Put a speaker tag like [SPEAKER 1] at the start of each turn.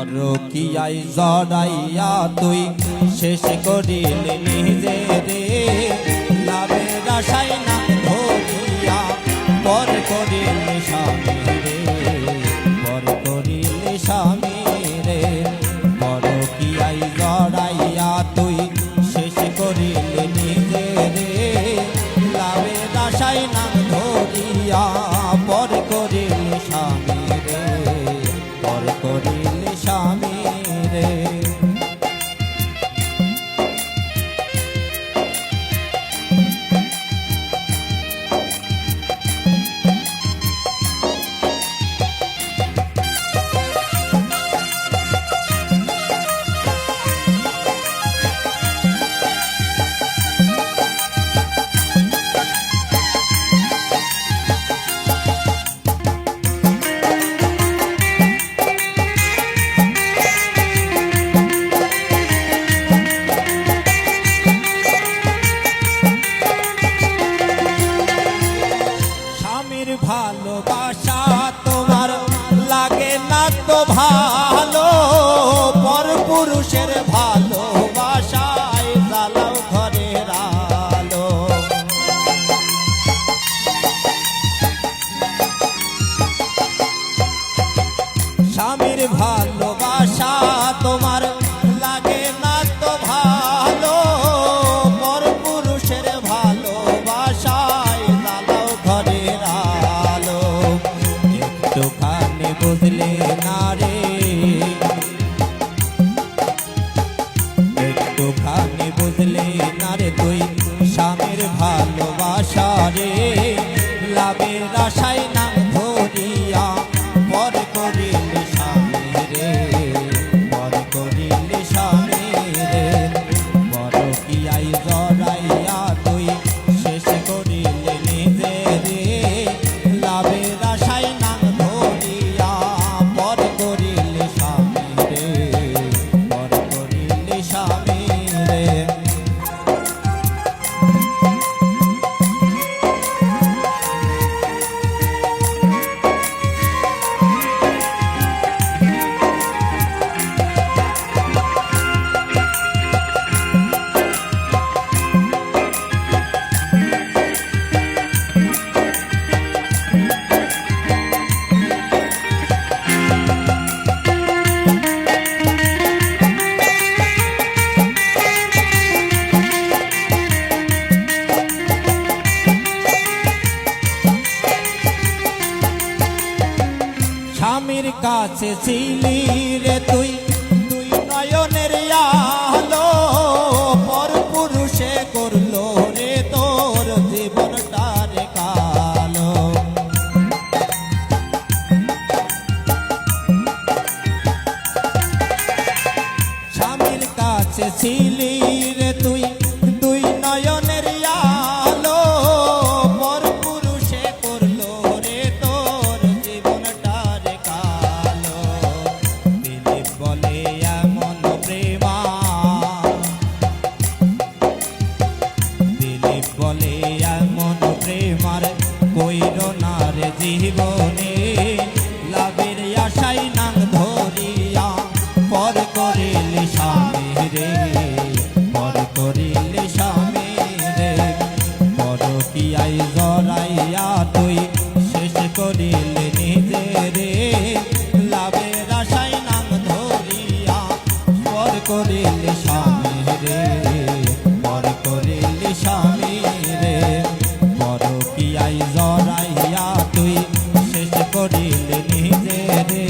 [SPEAKER 1] পরকীয়ায় জড়াইয়া তুই শেষ করিলি নিজে রে, লাভের আশায় না ধরিয়া পর করিলি স্বামী রে, পর করিলি স্বামী রে। পরকীয়ায় জড়াইয়া তুই শেষ করিলি নিজে রে, লাভের আশায় না ধরিয়া পর করিলি স্বামী রে, পর করিলি স্বামী রে। ভালোবাসা তোমার লাগে না তো ভালো, পর পুরুষের ভালোবাসায় জ্বালাও ঘরের আলো। স্বামীর ভালোবাসা তোমার লাগে না তো ভালো, পর পুরুষের ভালোবাসায় জ্বালাও ঘরের আলো। একটুখানি বুঝলে না রে, একটুখানি বুঝলে না রে তুই স্বামীর ভালোবাসা রে, লাভের আশায় না ধরিয়া পর করিলি স্বামী রে, পর করিলি স্বামী রে। পরকীয়ায় জড়াইয়া তুই শেষ করিলি নিজে রে, লাভের আশায় না ধরিয়া পর করিলি স্বামী রে, পর করিলি স্বামী রে। স্বামীর কাছে ছিলি রে তুই, তুই নয়নের আলো, পর পুরুষে করলো রে তোর জীবনটা রে কালো। স্বামীর কাছে ছিলি রে তুই, তুই নয়নের আলো, পর পুরুষে করলো রে তোর জীবনটা রে কালো। দিলীপ বলে এমন প্রেমা, দিলীপ বলে এমন প্রেমার কইরো না রে জীবনে, লাভের আশায় নাং ধরিয়া পর করিলি স্বামী রে, পর করিলি স্বামী রে। পরকীয়ায় জড়াইয়া তুই শেষ করিলি নিজে রে, লাভের আশায় নাং ধরিয়া পর করিলি স্বামী রে, পর করিলি স্বামী রে। পরকীয়ায় জড়াইয়া তুই শেষ করিলি নিজে রে,